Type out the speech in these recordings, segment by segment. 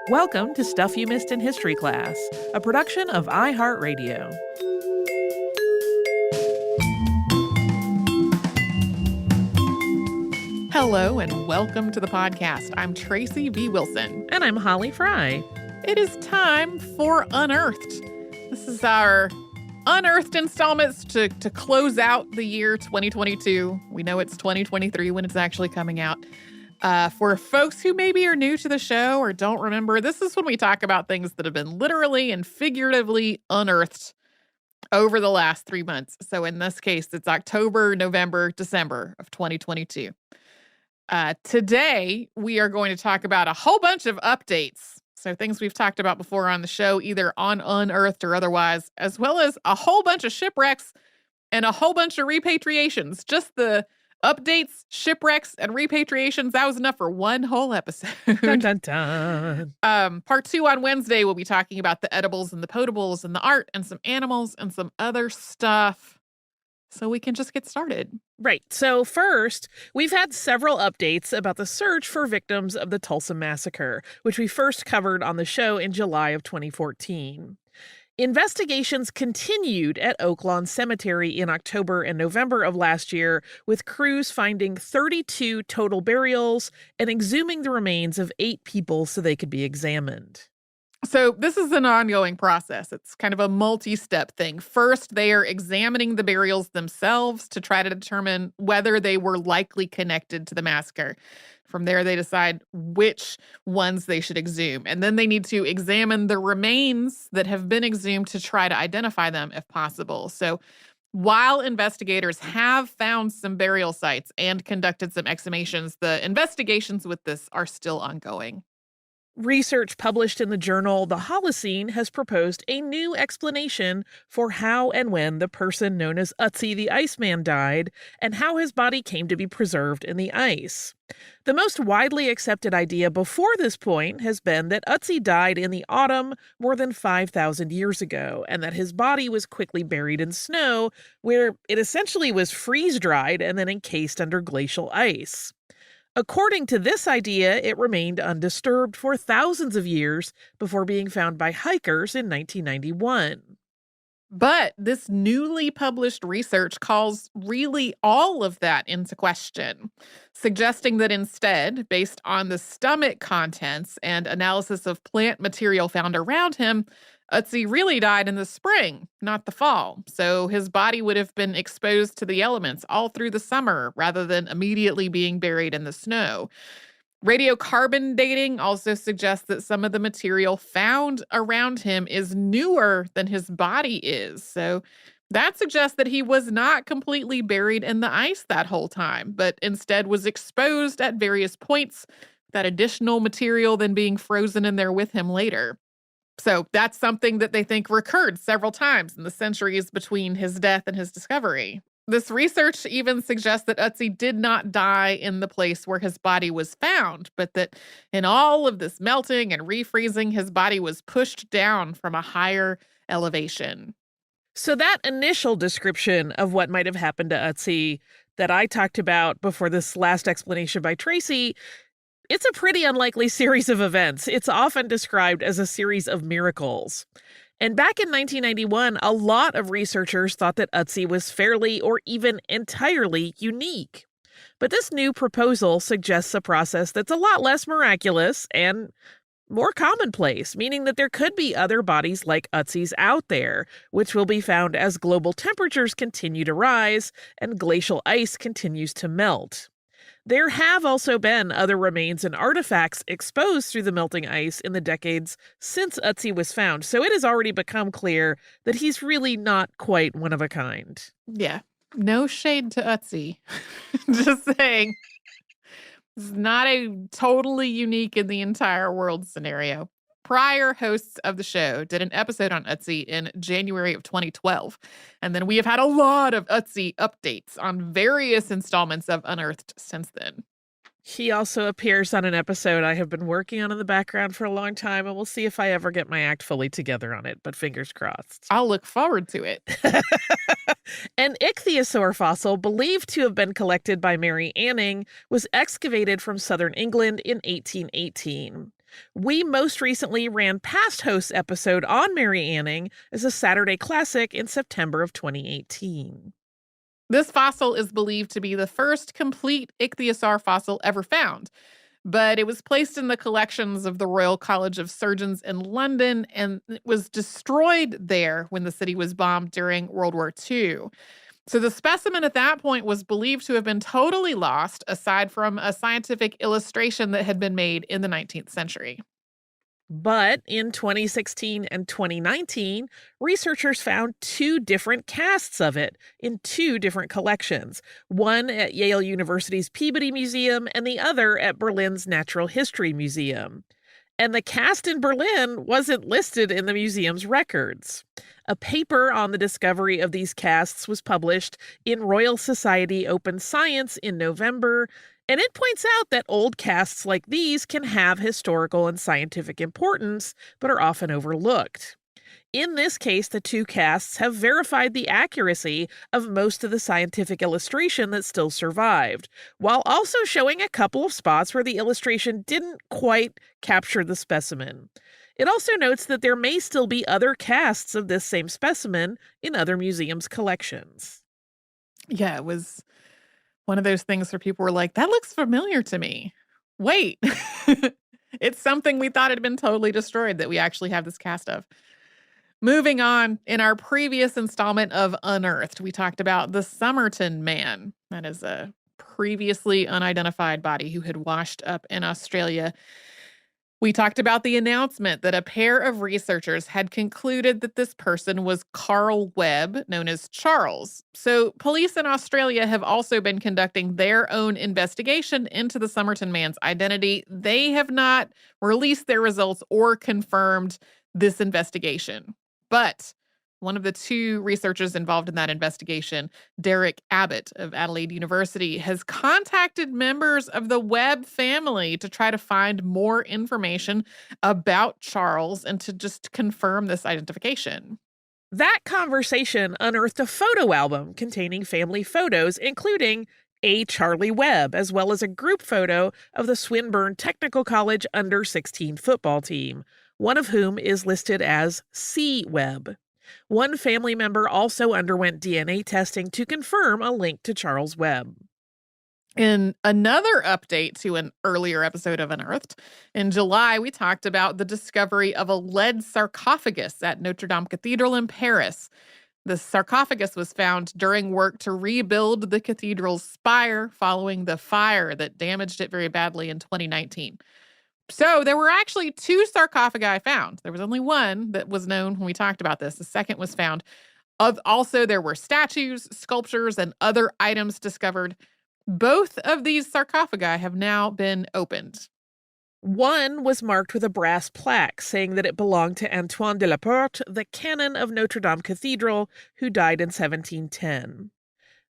Welcome to Stuff You Missed in History Class, a production of iHeartRadio. Hello and welcome to the podcast. I'm Tracy V. Wilson. And I'm Holly Fry. It is time for Unearthed. This is our Unearthed installments to close out the year 2022. We know it's 2023 when it's actually coming out. For folks who maybe are new to the show or don't remember, this is when we talk about things that have been literally and figuratively unearthed over the last 3 months. So in this case, it's October, November, December of 2022. Today, we are going to talk about a whole bunch of updates. So things we've talked about before on the show, either on Unearthed or otherwise, as well as a whole bunch of shipwrecks and a whole bunch of repatriations. Just the updates, shipwrecks, and repatriations, that was enough for one whole episode. Dun, dun, dun. Part 2 on Wednesday, we'll be talking about the edibles and the potables and the art and some animals and some other stuff. So we can just get started. Right. So first, we've had several updates about the search for victims of the Tulsa Massacre, which we first covered on the show in July of 2014. Investigations continued at Oak Lawn Cemetery in October and November of last year, with crews finding 32 total burials and exhuming the remains of 8 people so they could be examined. So this is an ongoing process. It's kind of a multi-step thing. First, they are examining the burials themselves to try to determine whether they were likely connected to the massacre. From there, they decide which ones they should exhume. And then they need to examine the remains that have been exhumed to try to identify them if possible. So while investigators have found some burial sites and conducted some exhumations, the investigations with this are still ongoing. Research published in the journal The Holocene has proposed a new explanation for how and when the person known as Ötzi the Iceman died and how his body came to be preserved in the ice. The most widely accepted idea before this point has been that Ötzi died in the autumn more than 5,000 years ago, and that his body was quickly buried in snow, where it essentially was freeze-dried and then encased under glacial ice. According to this idea, it remained undisturbed for thousands of years before being found by hikers in 1991. But this newly published research calls really all of that into question, suggesting that instead, based on the stomach contents and analysis of plant material found around him, Ötzi really died in the spring, not the fall. So his body would have been exposed to the elements all through the summer rather than immediately being buried in the snow. Radiocarbon dating also suggests that some of the material found around him is newer than his body is. So that suggests that he was not completely buried in the ice that whole time, but instead was exposed at various points, that additional material then being frozen in there with him later. So that's something that they think recurred several times in the centuries between his death and his discovery. This research even suggests that Ötzi did not die in the place where his body was found, but that in all of this melting and refreezing, his body was pushed down from a higher elevation. So that initial description of what might have happened to Ötzi that I talked about before this last explanation by Tracy, it's a pretty unlikely series of events. It's often described as a series of miracles. And back in 1991, a lot of researchers thought that Ötzi was fairly or even entirely unique. But this new proposal suggests a process that's a lot less miraculous and more commonplace, meaning that there could be other bodies like Ötzi's out there, which will be found as global temperatures continue to rise and glacial ice continues to melt. There have also been other remains and artifacts exposed through the melting ice in the decades since Ötzi was found, so it has already become clear that he's really not quite one of a kind. Yeah, no shade to Ötzi. Just saying. It's not a totally unique in the entire world scenario. Prior hosts of the show did an episode on Ötzi in January of 2012. And then we have had a lot of Ötzi updates on various installments of Unearthed since then. He also appears on an episode I have been working on in the background for a long time, and we'll see if I ever get my act fully together on it, but fingers crossed. I'll look forward to it. An ichthyosaur fossil believed to have been collected by Mary Anning was excavated from southern England in 1818. We most recently ran past host's episode on Mary Anning as a Saturday classic in September of 2018. This fossil is believed to be the first complete ichthyosaur fossil ever found, but it was placed in the collections of the Royal College of Surgeons in London, and it was destroyed there when the city was bombed during World War II. So the specimen at that point was believed to have been totally lost, aside from a scientific illustration that had been made in the 19th century. But in 2016 and 2019, researchers found two different casts of it in two different collections, one at Yale University's Peabody Museum and the other at Berlin's Natural History Museum. And the cast in Berlin wasn't listed in the museum's records. A paper on the discovery of these casts was published in Royal Society Open Science in November, and it points out that old casts like these can have historical and scientific importance, but are often overlooked. In this case, the two casts have verified the accuracy of most of the scientific illustration that still survived, while also showing a couple of spots where the illustration didn't quite capture the specimen. It also notes that there may still be other casts of this same specimen in other museums' collections. Yeah, it was one of those things where people were like, that looks familiar to me. Wait, it's something we thought had been totally destroyed that we actually have this cast of. Moving on, in our previous installment of Unearthed, we talked about the Somerton Man. That is a previously unidentified body who had washed up in Australia. We talked about the announcement that a pair of researchers had concluded that this person was Carl Webb, known as Charles. So police in Australia have also been conducting their own investigation into the Somerton Man's identity. They have not released their results or confirmed this investigation. But one of the two researchers involved in that investigation, Derek Abbott of Adelaide University, has contacted members of the Webb family to try to find more information about Charles and to just confirm this identification. That conversation unearthed a photo album containing family photos, including a Charlie Webb, as well as a group photo of the Swinburne Technical College under-16 football team, one of whom is listed as C. Webb. One family member also underwent DNA testing to confirm a link to Charles Webb. In another update to an earlier episode of Unearthed, in July, we talked about the discovery of a lead sarcophagus at Notre Dame Cathedral in Paris. The sarcophagus was found during work to rebuild the cathedral's spire following the fire that damaged it very badly in 2019. So there were actually two sarcophagi found. There was only one that was known when we talked about this. The second was found. Also, there were statues, sculptures, and other items discovered. Both of these sarcophagi have now been opened. One was marked with a brass plaque saying that it belonged to Antoine de la Porte, the canon of Notre Dame Cathedral, who died in 1710.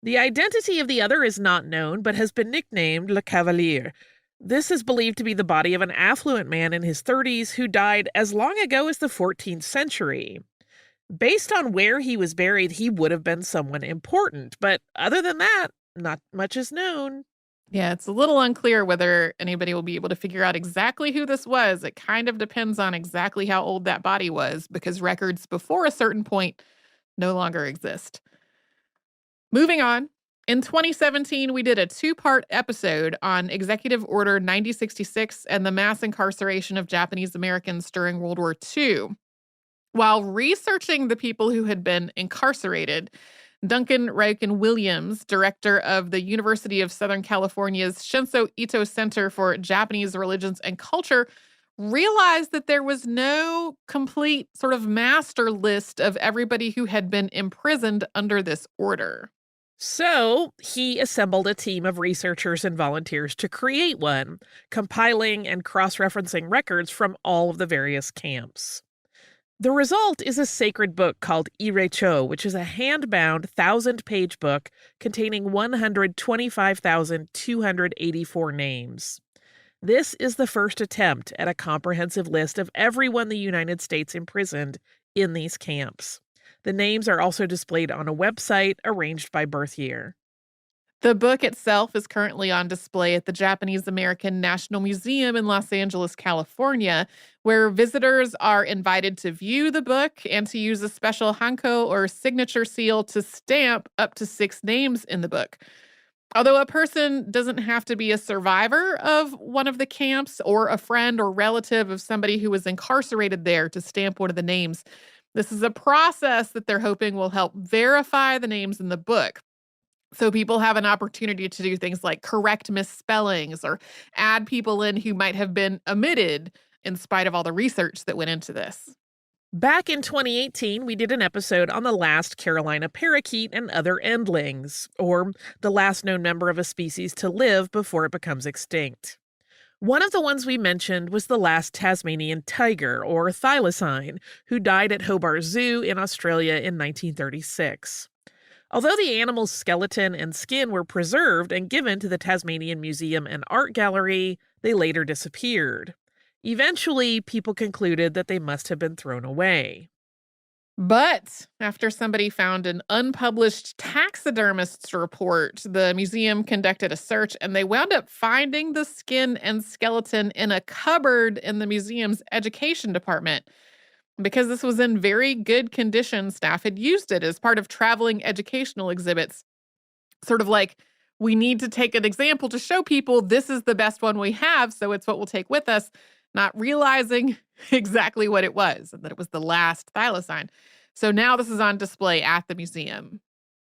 The identity of the other is not known, but has been nicknamed Le Cavalier. This is believed to be the body of an affluent man in his 30s who died as long ago as the 14th century. Based on where he was buried, he would have been someone important, but other than that, not much is known. Yeah, it's a little unclear whether anybody will be able to figure out exactly who this was. It kind of depends on exactly how old that body was, because records before a certain point no longer exist. Moving on. In 2017, we did a two-part episode on Executive Order 9066 and the mass incarceration of Japanese Americans during World War II. While researching the people who had been incarcerated, Duncan Ryken Williams, director of the University of Southern California's Shinso Ito Center for Japanese Religions and Culture, realized that there was no complete sort of master list of everybody who had been imprisoned under this order. So he assembled a team of researchers and volunteers to create one, compiling and cross-referencing records from all of the various camps. The result is a sacred book called Irecho, which is a hand-bound 1,000-page book containing 125,284 names. This is the first attempt at a comprehensive list of everyone the United States imprisoned in these camps. The names are also displayed on a website arranged by birth year. The book itself is currently on display at the Japanese American National Museum in Los Angeles, California, where visitors are invited to view the book and to use a special hanko or signature seal to stamp up to 6 names in the book. Although a person doesn't have to be a survivor of one of the camps or a friend or relative of somebody who was incarcerated there to stamp one of the names, this is a process that they're hoping will help verify the names in the book. So people have an opportunity to do things like correct misspellings or add people in who might have been omitted in spite of all the research that went into this. Back in 2018, we did an episode on the last Carolina parakeet and other endlings, or the last known member of a species to live before it becomes extinct. One of the ones we mentioned was the last Tasmanian tiger, or thylacine, who died at Hobart Zoo in Australia in 1936. Although the animal's skeleton and skin were preserved and given to the Tasmanian Museum and Art Gallery, they later disappeared. Eventually, people concluded that they must have been thrown away. But after somebody found an unpublished taxidermist's report, the museum conducted a search and they wound up finding the skin and skeleton in a cupboard in the museum's education department. Because this was in very good condition, staff had used it as part of traveling educational exhibits. Sort of like, we need to take an example to show people this is the best one we have, so it's what we'll take with us, not realizing exactly what it was, and that it was the last thylacine. So now this is on display at the museum.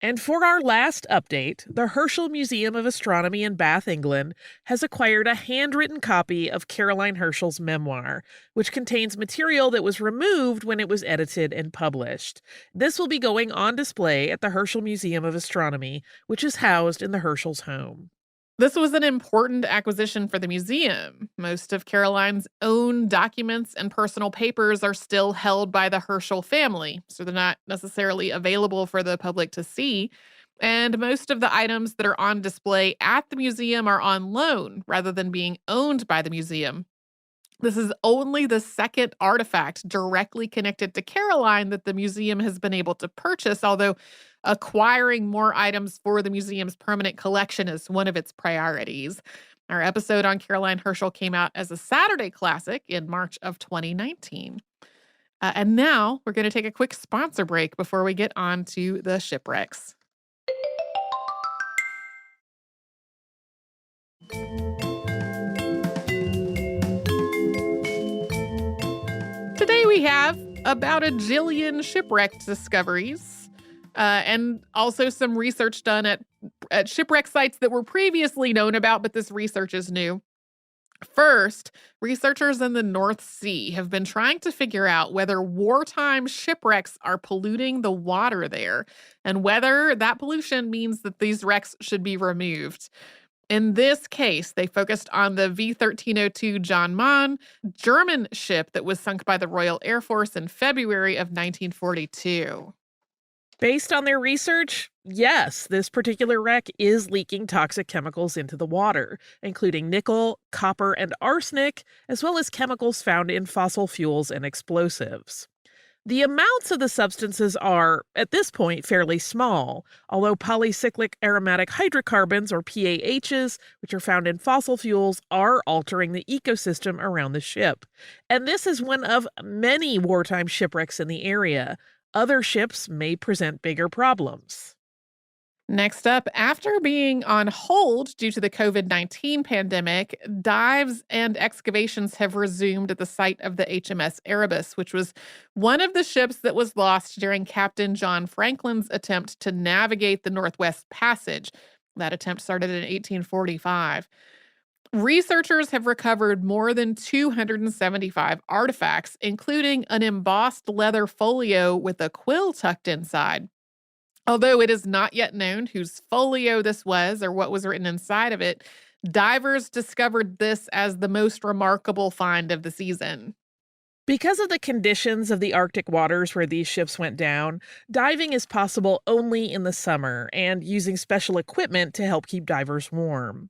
And for our last update, the Herschel Museum of Astronomy in Bath, England, has acquired a handwritten copy of Caroline Herschel's memoir, which contains material that was removed when it was edited and published. This will be going on display at the Herschel Museum of Astronomy, which is housed in the Herschel's home. This was an important acquisition for the museum. Most of Caroline's own documents and personal papers are still held by the Herschel family, so they're not necessarily available for the public to see. And most of the items that are on display at the museum are on loan rather than being owned by the museum. This is only the second artifact directly connected to Caroline that the museum has been able to purchase, although acquiring more items for the museum's permanent collection is one of its priorities. Our episode on Caroline Herschel came out as a Saturday classic in March of 2019. And now we're going to take a quick sponsor break before we get on to the shipwrecks. Today we have about a jillion shipwrecked discoveries, and also some research done at shipwreck sites that were previously known about, but this research is new. First, researchers in the North Sea have been trying to figure out whether wartime shipwrecks are polluting the water there, and whether that pollution means that these wrecks should be removed. In this case, they focused on the V-1302 John Mann, German ship that was sunk by the Royal Air Force in February of 1942. Based on their research, yes, this particular wreck is leaking toxic chemicals into the water, including nickel, copper, and arsenic, as well as chemicals found in fossil fuels and explosives. The amounts of the substances are, at this point, fairly small, although polycyclic aromatic hydrocarbons, or PAHs, which are found in fossil fuels, are altering the ecosystem around the ship. And this is one of many wartime shipwrecks in the area. Other ships may present bigger problems. Next up, after being on hold due to the COVID-19 pandemic, dives and excavations have resumed at the site of the HMS Erebus, which was one of the ships that was lost during Captain John Franklin's attempt to navigate the Northwest Passage. That attempt started in 1845. Researchers have recovered more than 275 artifacts, including an embossed leather folio with a quill tucked inside. Although it is not yet known whose folio this was or what was written inside of it, divers discovered this as the most remarkable find of the season. Because of the conditions of the Arctic waters where these ships went down, diving is possible only in the summer and using special equipment to help keep divers warm.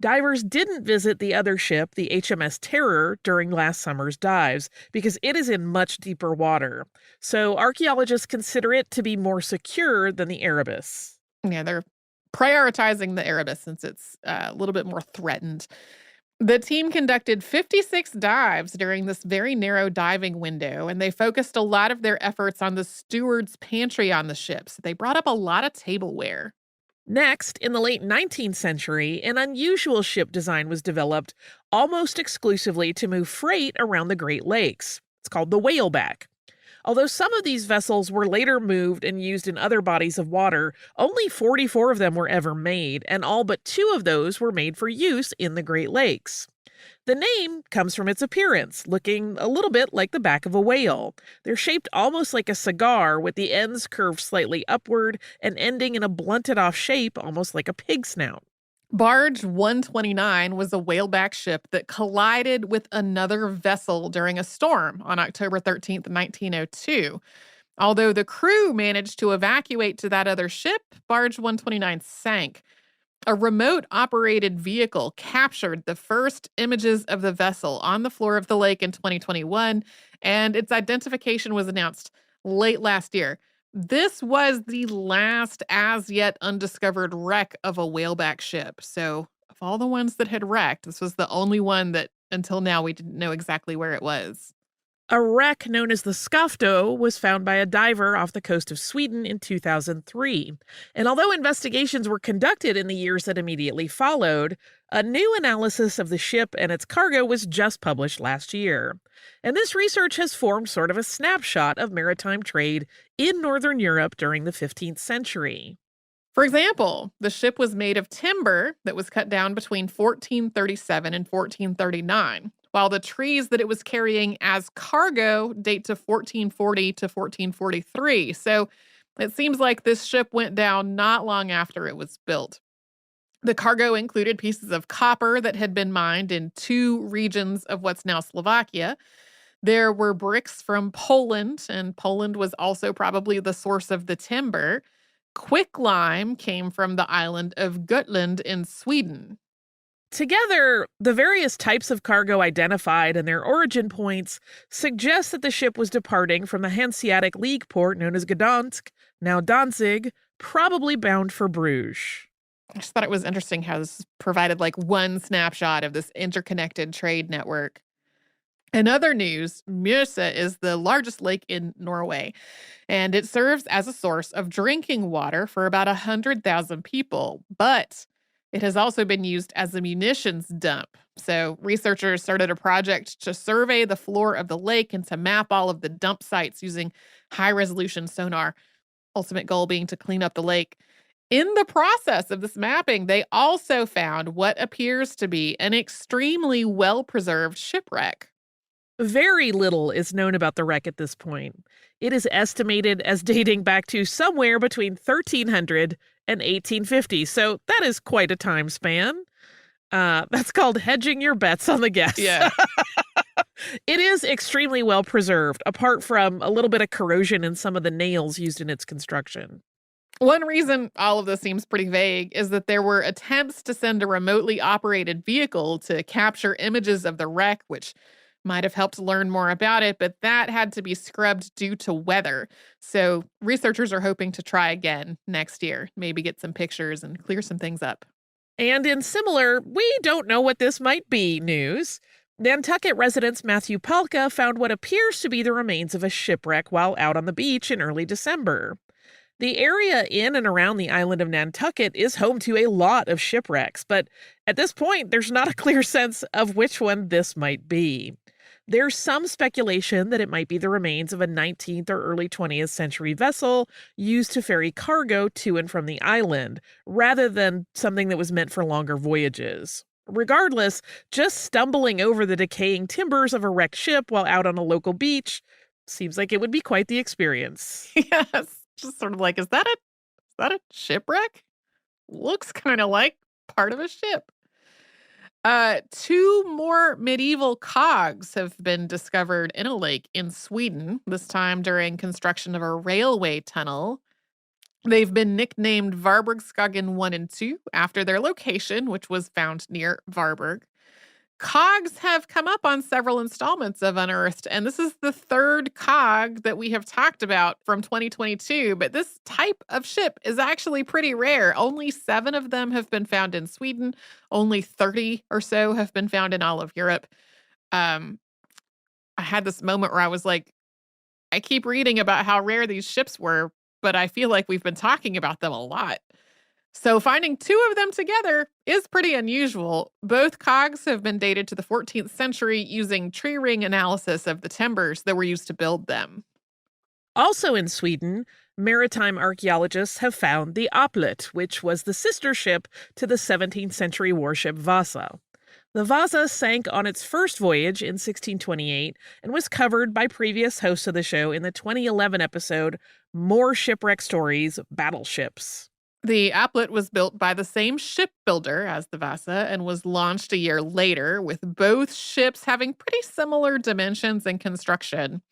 Divers didn't visit the other ship, the HMS Terror, during last summer's dives because it is in much deeper water. So archaeologists consider it to be more secure than the Erebus. Yeah, they're prioritizing the Erebus since it's a little bit more threatened. The team conducted 56 dives during this very narrow diving window, and they focused a lot of their efforts on the steward's pantry on the ship. So they brought up a lot of tableware. Next, in the late 19th century, an unusual ship design was developed almost exclusively to move freight around the Great Lakes. It's called the whaleback. Although some of these vessels were later moved and used in other bodies of water, only 44 of them were ever made, and all but 2 of those were made for use in the Great Lakes. The name comes from its appearance, looking a little bit like the back of a whale. They're shaped almost like a cigar, with the ends curved slightly upward and ending in a blunted off shape, almost like a pig snout. Barge 129 was a whaleback ship that collided with another vessel during a storm on October 13th, 1902. Although the crew managed to evacuate to that other ship, Barge 129 sank. A remote-operated vehicle captured the first images of the vessel on the floor of the lake in 2021, and its identification was announced late last year. This was the last as-yet undiscovered wreck of a whaleback ship. So, of all the ones that had wrecked, this was the only one that, until now, we didn't know exactly where it was. A wreck known as the Skafto was found by a diver off the coast of Sweden in 2003. And although investigations were conducted in the years that immediately followed, a new analysis of the ship and its cargo was just published last year. And this research has formed sort of a snapshot of maritime trade in Northern Europe during the 15th century. For example, the ship was made of timber that was cut down between 1437 and 1439, while the trees that it was carrying as cargo date to 1440 to 1443. So it seems like this ship went down not long after it was built. The cargo included pieces of copper that had been mined in 2 regions of what's now Slovakia. There were bricks from Poland, and Poland was also probably the source of the timber. Quicklime came from the island of Gotland in Sweden. Together, the various types of cargo identified and their origin points suggest that the ship was departing from the Hanseatic League port known as Gdansk, now Danzig, probably bound for Bruges. I just thought it was interesting how this provided like one snapshot of this interconnected trade network. In other news, Mjøsa is the largest lake in Norway, and it serves as a source of drinking water for about 100,000 people. But it has also been used as a munitions dump. So researchers started a project to survey the floor of the lake and to map all of the dump sites using high-resolution sonar, ultimate goal being to clean up the lake. In the process of this mapping, they also found what appears to be an extremely well-preserved shipwreck. Very little is known about the wreck at this point. It is estimated as dating back to somewhere between 1300 and 1850, so that is quite a time span. That's called hedging your bets on the guess. Yeah. It is extremely well preserved, apart from a little bit of corrosion in some of the nails used in its construction. One reason all of this seems pretty vague is that there were attempts to send a remotely operated vehicle to capture images of the wreck, which might have helped learn more about it, but that had to be scrubbed due to weather. So researchers are hoping to try again next year, maybe get some pictures and clear some things up. And in similar, we don't know what this might be news, Nantucket resident Matthew Palka found what appears to be the remains of a shipwreck while out on the beach in early December. The area in and around the island of Nantucket is home to a lot of shipwrecks, but at this point, there's not a clear sense of which one this might be. There's some speculation that it might be the remains of a 19th or early 20th century vessel used to ferry cargo to and from the island, rather than something that was meant for longer voyages. Regardless, just stumbling over the decaying timbers of a wrecked ship while out on a local beach seems like it would be quite the experience. Yes. Just sort of like, is that a shipwreck? Looks kind of like part of a ship. 2 more medieval cogs have been discovered in a lake in Sweden, this time during construction of a railway tunnel. They've been nicknamed Varbergskagen 1 and 2 after their location, which was found near Varberg. Cogs have come up on several installments of Unearthed, and this is the third cog that we have talked about from 2022. But this type of ship is actually pretty rare. Only 7 of them have been found in Sweden. Only 30 or so have been found in all of Europe. Um, I had this moment where I was like, I keep reading about how rare these ships were, but I feel like we've been talking about them a lot. So finding 2 of them together is pretty unusual. Both cogs have been dated to the 14th century using tree ring analysis of the timbers that were used to build them. Also in Sweden, maritime archaeologists have found the Oplet, which was the sister ship to the 17th century warship Vasa. The Vasa sank on its first voyage in 1628 and was covered by previous hosts of the show in the 2011 episode More Shipwreck Stories, Battleships. The Oplet was built by the same shipbuilder as the Vasa and was launched a year later, with both ships having pretty similar dimensions and construction.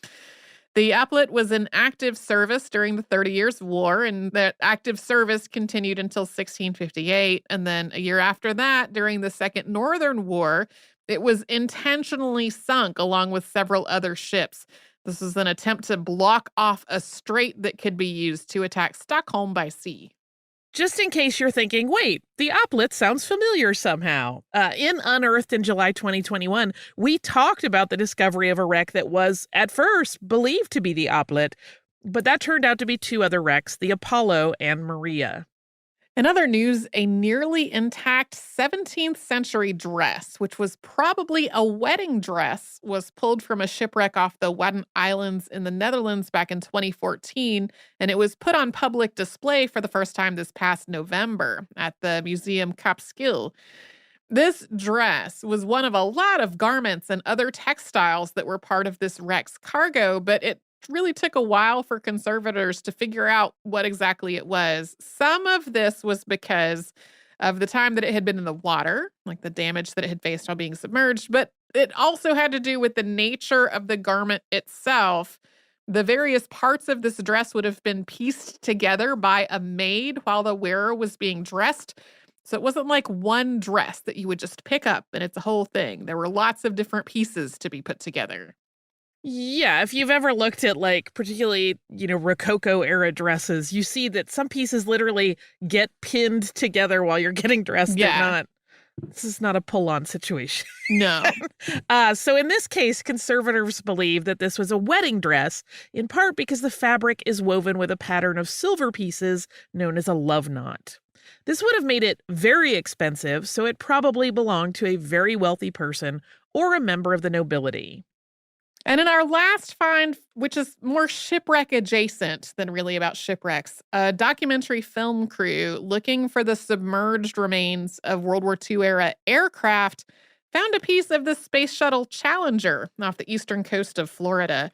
The Oplet was in active service during the 30 Years' War, and that active service continued until 1658. And then a year after that, during the Second Northern War, it was intentionally sunk along with several other ships. This was an attempt to block off a strait that could be used to attack Stockholm by sea. Just in case you're thinking, wait, the Oplet sounds familiar somehow. In Unearthed in July 2021, we talked about the discovery of a wreck that was, at first, believed to be the Oplet, but that turned out to be 2 other wrecks, the Apollo and Maria. In other news, a nearly intact 17th century dress, which was probably a wedding dress, was pulled from a shipwreck off the Wadden Islands in the Netherlands back in 2014, and it was put on public display for the first time this past November at the Museum Kapskil. This dress was one of a lot of garments and other textiles that were part of this wreck's cargo, but it really took a while for conservators to figure out what exactly it was. Some of this was because of the time that it had been in the water, like the damage that it had faced while being submerged, but it also had to do with the nature of the garment itself. The various parts of this dress would have been pieced together by a maid while the wearer was being dressed. So it wasn't like one dress that you would just pick up and it's a whole thing. There were lots of different pieces to be put together. Yeah, if you've ever looked at, like, particularly, Rococo era dresses, you see that some pieces literally get pinned together while you're getting dressed. Yeah. This is not a pull-on situation. No. So in this case, conservators believe that this was a wedding dress, in part because the fabric is woven with a pattern of silver pieces known as a love knot. This would have made it very expensive, so it probably belonged to a very wealthy person or a member of the nobility. And in our last find, which is more shipwreck adjacent than really about shipwrecks, a documentary film crew looking for the submerged remains of World War II era aircraft found a piece of the Space Shuttle Challenger off the eastern coast of Florida.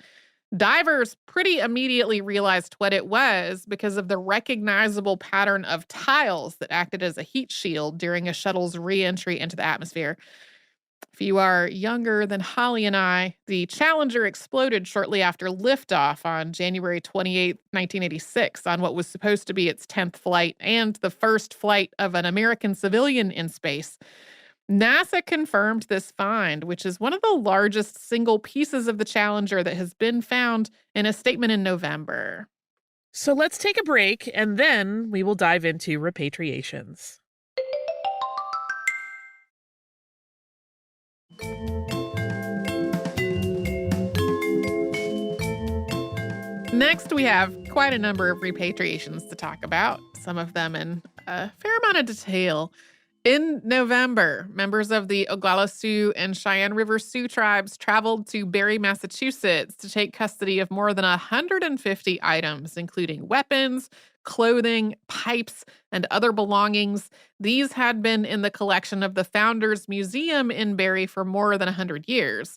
Divers pretty immediately realized what it was because of the recognizable pattern of tiles that acted as a heat shield during a shuttle's re-entry into the atmosphere. If you are younger than Holly and I, the Challenger exploded shortly after liftoff on January 28, 1986, on what was supposed to be its 10th flight and the first flight of an American civilian in space. NASA confirmed this find, which is one of the largest single pieces of the Challenger that has been found, in a statement in November. So let's take a break, and then we will dive into repatriations. Next, we have quite a number of repatriations to talk about, some of them in a fair amount of detail. In November, members of the Oglala Sioux and Cheyenne River Sioux tribes traveled to Barre, Massachusetts to take custody of more than 150 items, including weapons, clothing, pipes, and other belongings. These had been in the collection of the Founders Museum in Barre for more than 100 years.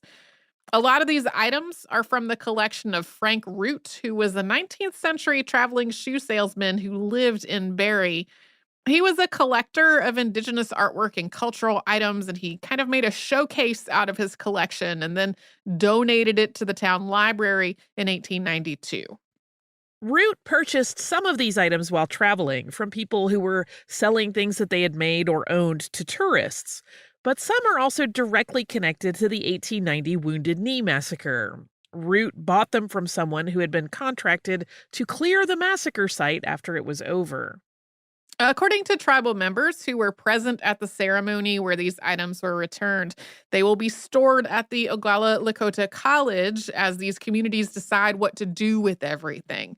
A lot of these items are from the collection of Frank Root, who was a 19th century traveling shoe salesman who lived in Barre. He was a collector of indigenous artwork and cultural items, and he kind of made a showcase out of his collection and then donated it to the town library in 1892. Root purchased some of these items while traveling from people who were selling things that they had made or owned to tourists. But some are also directly connected to the 1890 Wounded Knee Massacre. Root bought them from someone who had been contracted to clear the massacre site after it was over. According to tribal members who were present at the ceremony where these items were returned, they will be stored at the Oglala Lakota College as these communities decide what to do with everything.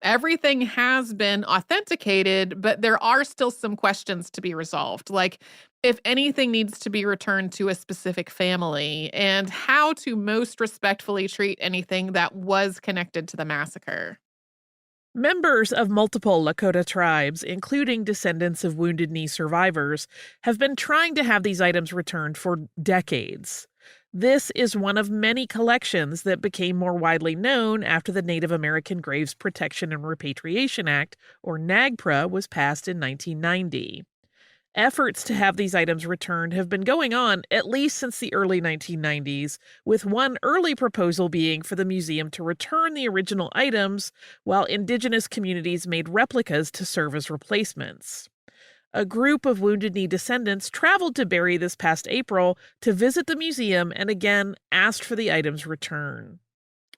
Everything has been authenticated, but there are still some questions to be resolved, like if anything needs to be returned to a specific family and how to most respectfully treat anything that was connected to the massacre. Members of multiple Lakota tribes, including descendants of Wounded Knee survivors, have been trying to have these items returned for decades. This is one of many collections that became more widely known after the Native American Graves Protection and Repatriation Act, or NAGPRA, was passed in 1990. Efforts to have these items returned have been going on at least since the early 1990s, with one early proposal being for the museum to return the original items while indigenous communities made replicas to serve as replacements. A group of Wounded Knee descendants traveled to Barrie this past April to visit the museum and again asked for the items returned.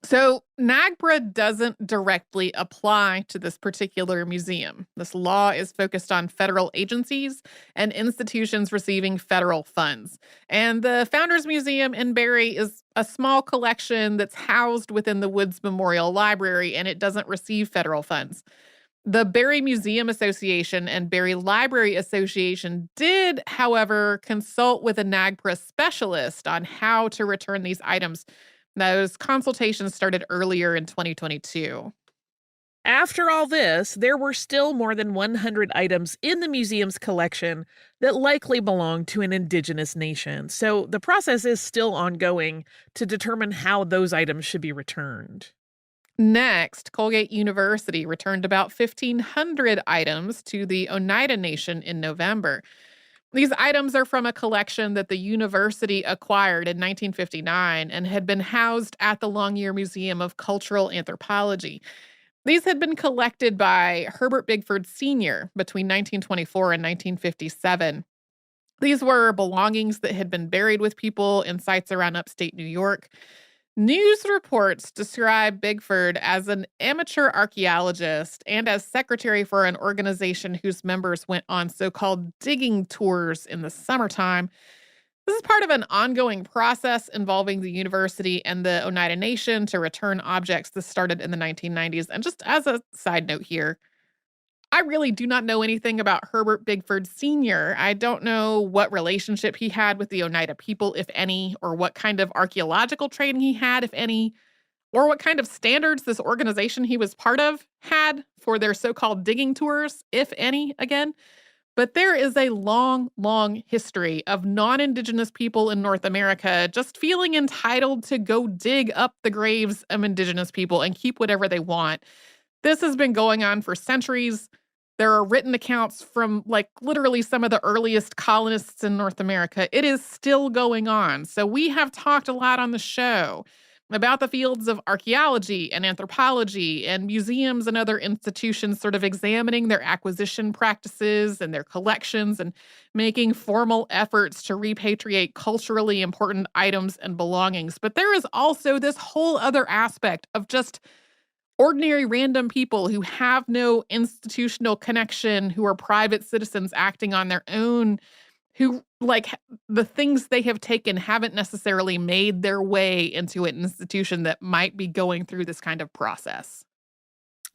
So, NAGPRA doesn't directly apply to this particular museum. This law is focused on federal agencies and institutions receiving federal funds. And the Founders Museum in Barrie is a small collection that's housed within the Woods Memorial Library, and it doesn't receive federal funds. The Barrie Museum Association and Barrie Library Association did, however, consult with a NAGPRA specialist on how to return these items. Those consultations started earlier in 2022. After all this, there were still more than 100 items in the museum's collection that likely belonged to an indigenous nation, so the process is still ongoing to determine how those items should be returned. Next, Colgate University returned about 1,500 items to the Oneida Nation in November. These items are from a collection that the university acquired in 1959 and had been housed at the Longyear Museum of Cultural Anthropology. These had been collected by Herbert Bigford Sr. between 1924 and 1957. These were belongings that had been buried with people in sites around upstate New York. News reports describe Bigford as an amateur archaeologist and as secretary for an organization whose members went on so-called digging tours in the summertime. This is part of an ongoing process involving the university and the Oneida Nation to return objects that started in the 1990s. And just as a side note here, I really do not know anything about Herbert Bigford Sr. I don't know what relationship he had with the Oneida people, if any, or what kind of archaeological training he had, if any, or what kind of standards this organization he was part of had for their so-called digging tours, if any, again. But there is a long, long history of non-Indigenous people in North America just feeling entitled to go dig up the graves of Indigenous people and keep whatever they want. This has been going on for centuries. There are written accounts from, like, literally some of the earliest colonists in North America. It is still going on. So we have talked a lot on the show about the fields of archaeology and anthropology and museums and other institutions sort of examining their acquisition practices and their collections and making formal efforts to repatriate culturally important items and belongings. But there is also this whole other aspect of just ordinary random people who have no institutional connection, who are private citizens acting on their own, who, like, the things they have taken haven't necessarily made their way into an institution that might be going through this kind of process.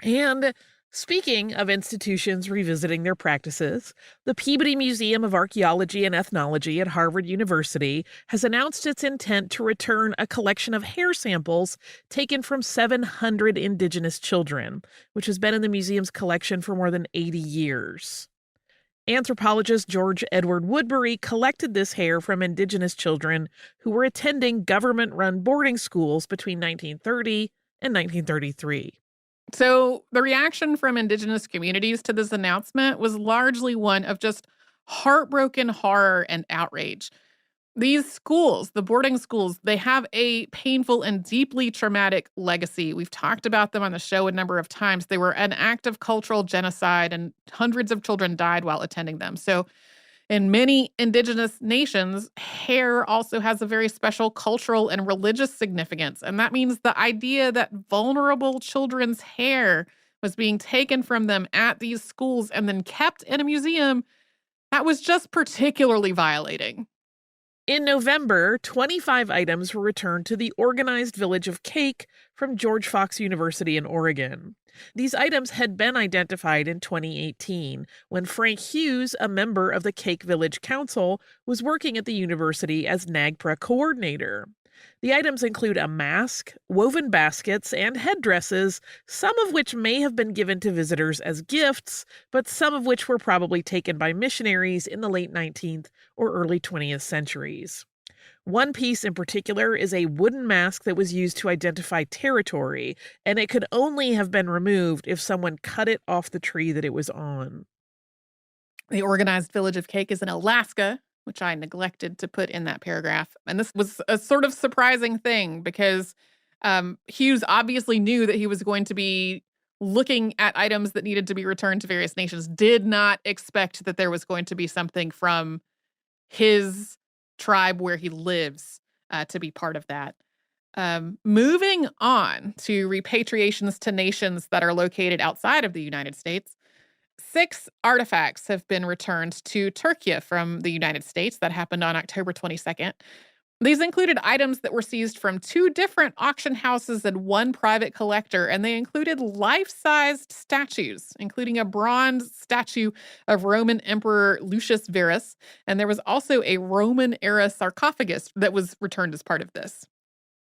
And speaking of institutions revisiting their practices, the Peabody Museum of Archaeology and Ethnology at Harvard University has announced its intent to return a collection of hair samples taken from 700 indigenous children, which has been in the museum's collection for more than 80 years. Anthropologist George Edward Woodbury collected this hair from indigenous children who were attending government-run boarding schools between 1930 and 1933. So the reaction from indigenous communities to this announcement was largely one of just heartbroken horror and outrage. These schools, the boarding schools, they have a painful and deeply traumatic legacy. We've talked about them on the show a number of times. They were an act of cultural genocide, and hundreds of children died while attending them. So In many indigenous nations, hair also has a very special cultural and religious significance. And that means the idea that vulnerable children's hair was being taken from them at these schools and then kept in a museum, that was just particularly violating. In November, 25 items were returned to the organized village of Cake from George Fox University in Oregon. These items had been identified in 2018 when Frank Hughes, a member of the Cake Village Council, was working at the university as NAGPRA coordinator. The items include a mask, woven baskets, and headdresses, some of which may have been given to visitors as gifts, but some of which were probably taken by missionaries in the late 19th or early 20th centuries. One piece in particular is a wooden mask that was used to identify territory, and it could only have been removed if someone cut it off the tree that it was on. The organized village of Cake is in Alaska, which I neglected to put in that paragraph. And this was a sort of surprising thing because Hughes obviously knew that he was going to be looking at items that needed to be returned to various nations, did not expect that there was going to be something from his tribe where he lives to be part of that. Moving on to repatriations to nations that are located outside of the United States, 6 artifacts have been returned to Turkey from the United States. That happened on October 22nd. These included items that were seized from 2 different auction houses and 1 private collector, and they included life-sized statues, including a bronze statue of Roman Emperor Lucius Verus, and there was also a Roman-era sarcophagus that was returned as part of this.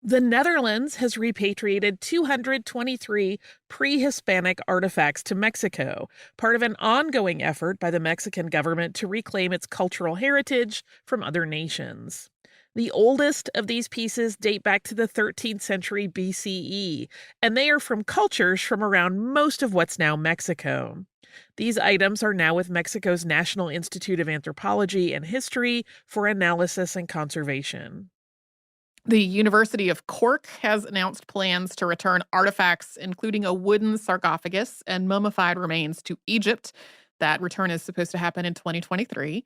The Netherlands has repatriated 223 pre-Hispanic artifacts to Mexico, part of an ongoing effort by the Mexican government to reclaim its cultural heritage from other nations. The oldest of these pieces date back to the 13th century BCE, and they are from cultures from around most of what's now Mexico. These items are now with Mexico's National Institute of Anthropology and History for analysis and conservation. The University of Cork has announced plans to return artifacts, including a wooden sarcophagus and mummified remains, to Egypt. That return is supposed to happen in 2023.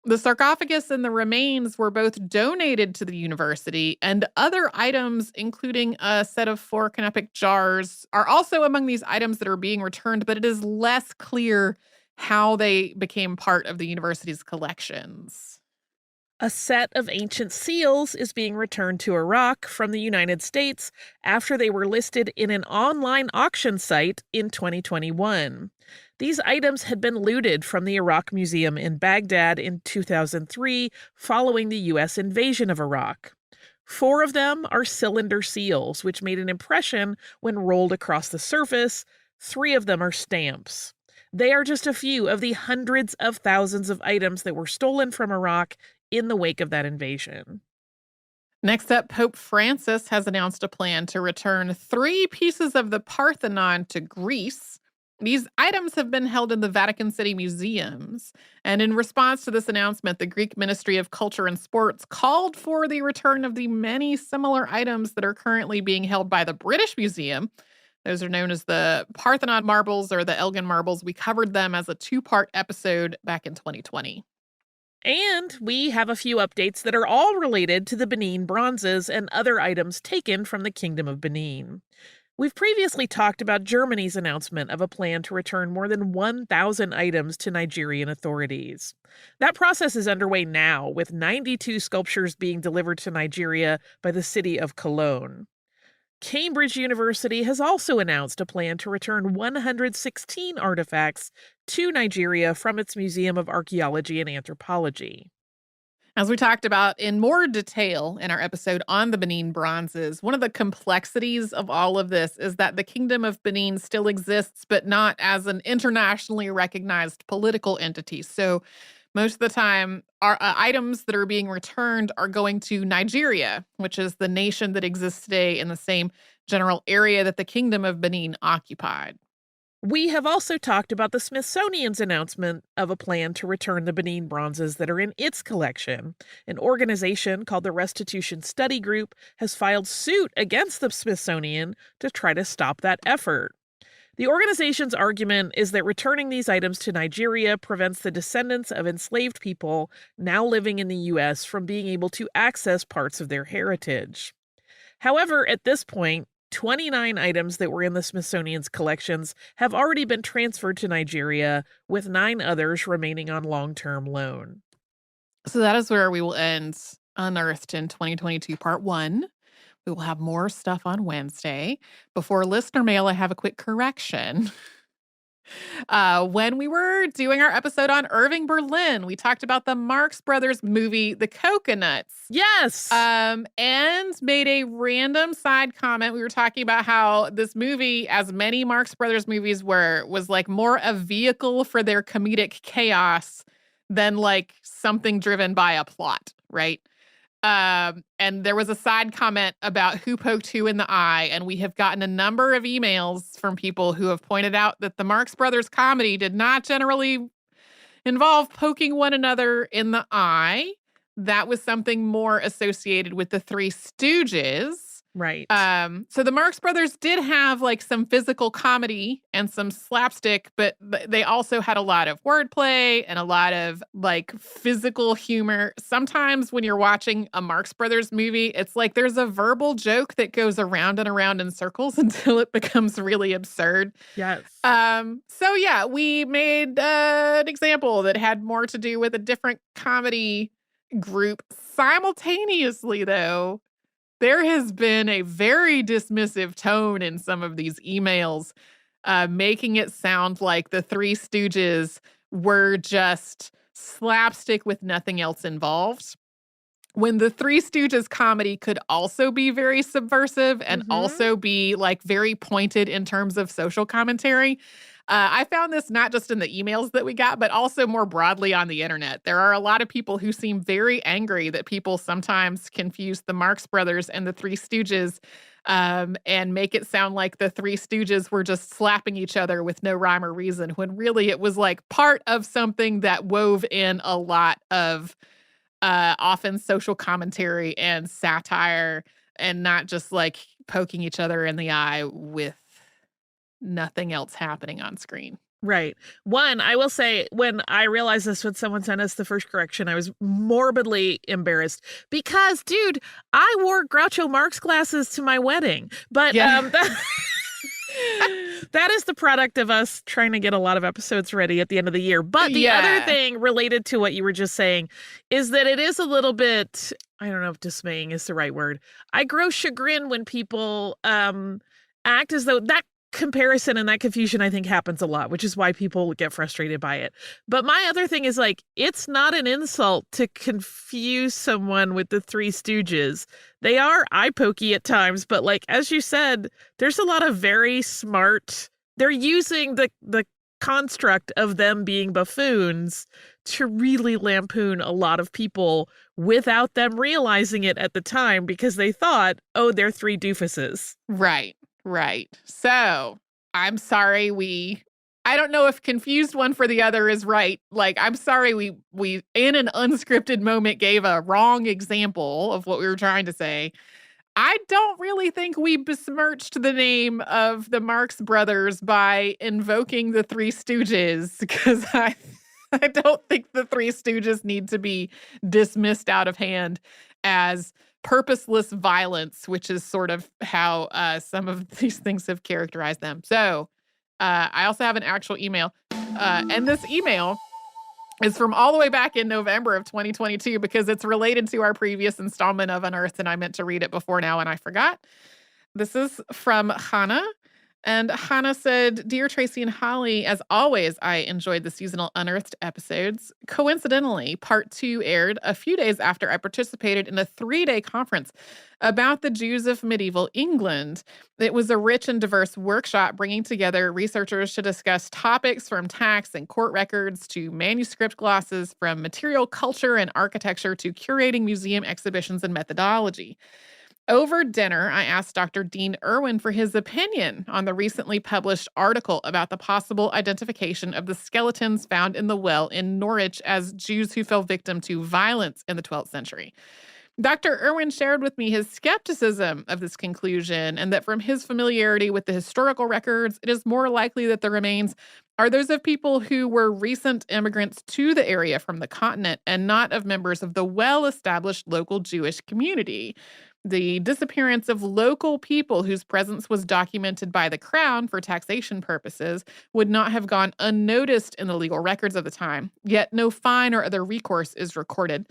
The sarcophagus and the remains were both donated to the university, and other items, including a set of 4 canopic jars, are also among these items that are being returned, but it is less clear how they became part of the university's collections. A set of ancient seals is being returned to Iraq from the United States after they were listed in an online auction site in 2021. These items had been looted from the Iraq Museum in Baghdad in 2003 following the U.S. invasion of Iraq. 4 of them are cylinder seals, which made an impression when rolled across the surface. 3 of them are stamps. They are just a few of the hundreds of thousands of items that were stolen from Iraq in the wake of that invasion. Next up, Pope Francis has announced a plan to return 3 pieces of the Parthenon to Greece. These items have been held in the Vatican City museums. And in response to this announcement, the Greek Ministry of Culture and Sports called for the return of the many similar items that are currently being held by the British Museum. Those are known as the Parthenon marbles or the Elgin marbles. We covered them as a 2-part episode back in 2020. And we have a few updates that are all related to the Benin bronzes and other items taken from the Kingdom of Benin. We've previously talked about Germany's announcement of a plan to return more than 1,000 items to Nigerian authorities. That process is underway now, with 92 sculptures being delivered to Nigeria by the city of Cologne. Cambridge University has also announced a plan to return 116 artifacts to Nigeria from its Museum of Archaeology and Anthropology. As we talked about in more detail in our episode on the Benin bronzes, one of the complexities of all of this is that the Kingdom of Benin still exists, but not as an internationally recognized political entity. So most of the time, our items that are being returned are going to Nigeria, which is the nation that exists today in the same general area that the Kingdom of Benin occupied. We have also talked about the Smithsonian's announcement of a plan to return the Benin bronzes that are in its collection. An organization called the Restitution Study Group has filed suit against the Smithsonian to try to stop that effort. The organization's argument is that returning these items to Nigeria prevents the descendants of enslaved people now living in the U.S. from being able to access parts of their heritage. However, at this point, 29 items that were in the Smithsonian's collections have already been transferred to Nigeria, with 9 others remaining on long-term loan. So that is where we will end Unearthed in 2022 Part 1. We will have more stuff on Wednesday. Before listener mail, I have a quick correction. When we were doing our episode on Irving Berlin, we talked about the Marx Brothers movie, The Coconuts. Yes! And made a random side comment. We were talking about how this movie, as many Marx Brothers movies were, was like more a vehicle for their comedic chaos than like something driven by a plot, right? And there was a side comment about who poked who in the eye, and we have gotten a number of emails from people who have pointed out that the Marx Brothers comedy did not generally involve poking one another in the eye. That was something more associated with the Three Stooges. Right. So the Marx Brothers did have like some physical comedy and some slapstick, but they also had a lot of wordplay and a lot of like physical humor. Sometimes when you're watching a Marx Brothers movie, it's like there's a verbal joke that goes around and around in circles until it becomes really absurd. Yes. So yeah, we made an example that had more to do with a different comedy group. Simultaneously, though, there has been a very dismissive tone in some of these emails, making it sound like the Three Stooges were just slapstick with nothing else involved. When the Three Stooges comedy could also be very subversive and also be like very pointed in terms of social commentary. I found this not just in the emails that we got, but also more broadly on the internet. There are a lot of people who seem very angry that people sometimes confuse the Marx Brothers and the Three Stooges and make it sound like the Three Stooges were just slapping each other with no rhyme or reason, when really it was like part of something that wove in a lot of often social commentary and satire, and not just like poking each other in the eye with nothing else happening on screen. Right. One, I will say, when I realized this, when someone sent us the first correction, I was morbidly embarrassed because, dude, I wore Groucho Marx glasses to my wedding. But that is the product of us trying to get a lot of episodes ready at the end of the year. But the other thing related to what you were just saying is that it is a little bit, I don't know if dismaying is the right word. I grow chagrin when people act as though that comparison and that confusion, I think, happens a lot, which is why people get frustrated by it. But my other thing is, like, it's not an insult to confuse someone with the Three Stooges. They are eye-pokey at times, but like, as you said, there's a lot of very smart, they're using the construct of them being buffoons to really lampoon a lot of people without them realizing it at the time, because they thought, oh, they're three doofuses. Right. So I'm sorry I don't know if confused one for the other is right. Like, I'm sorry we in an unscripted moment gave a wrong example of what we were trying to say. I don't really think we besmirched the name of the Marx Brothers by invoking the Three Stooges, because I don't think the Three Stooges need to be dismissed out of hand as purposeless violence, which is sort of how some of these things have characterized them. So I also have an actual email. And this email is from all the way back in November of 2022, because it's related to our previous installment of Unearthed, and I meant to read it before now and I forgot. This is from Hannah. And Hannah said, "Dear Tracy and Holly, as always, I enjoyed the seasonal Unearthed episodes. Coincidentally, part 2 aired a few days after I participated in a 3-day conference about the Jews of medieval England. It was a rich and diverse workshop bringing together researchers to discuss topics from tax and court records to manuscript glosses, from material culture and architecture to curating museum exhibitions and methodology. Over dinner, I asked Dr. Dean Irwin for his opinion on the recently published article about the possible identification of the skeletons found in the well in Norwich as Jews who fell victim to violence in the 12th century. Dr. Irwin shared with me his skepticism of this conclusion and that from his familiarity with the historical records, it is more likely that the remains are those of people who were recent immigrants to the area from the continent and not of members of the well-established local Jewish community. The disappearance of local people whose presence was documented by the Crown for taxation purposes would not have gone unnoticed in the legal records of the time, yet no fine or other recourse is recorded.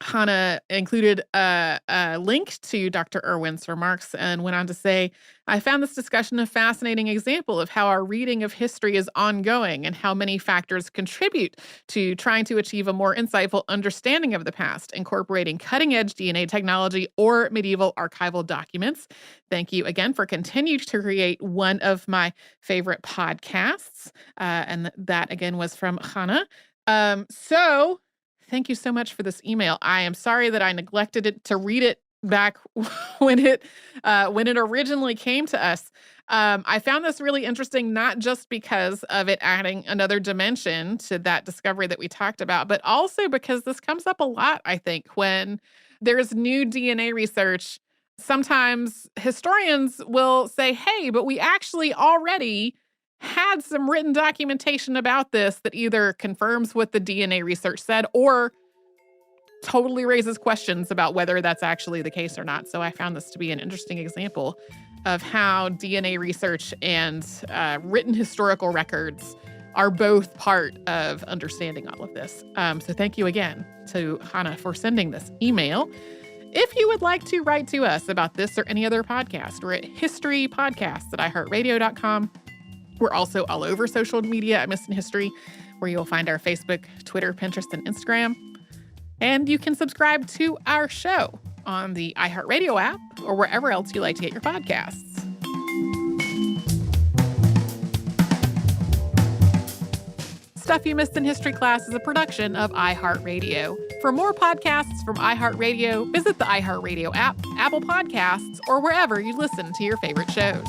Hannah included a link to Dr. Irwin's remarks and went on to say, I found this discussion a fascinating example of how our reading of history is ongoing and how many factors contribute to trying to achieve a more insightful understanding of the past, incorporating cutting-edge DNA technology or medieval archival documents. Thank you again for continuing to create one of my favorite podcasts. And that, again, was from Hannah. Thank you so much for this email. I am sorry that I neglected it to read it back when it originally came to us. I found this really interesting, not just because of it adding another dimension to that discovery that we talked about, but also because this comes up a lot, I think, when there's new DNA research. Sometimes historians will say, hey, but we actually already had some written documentation about this that either confirms what the DNA research said or totally raises questions about whether that's actually the case or not. So I found this to be an interesting example of how DNA research and written historical records are both part of understanding all of this. So thank you again to Hannah for sending this email. If you would like to write to us about this or any other podcast, we're at historypodcasts@iheartradio.com. We're also all over social media at Missing History, where you'll find our Facebook, Twitter, Pinterest, and Instagram. And you can subscribe to our show on the iHeartRadio app or wherever else you like to get your podcasts. Stuff You Missed in History Class is a production of iHeartRadio. For more podcasts from iHeartRadio, visit the iHeartRadio app, Apple Podcasts, or wherever you listen to your favorite shows.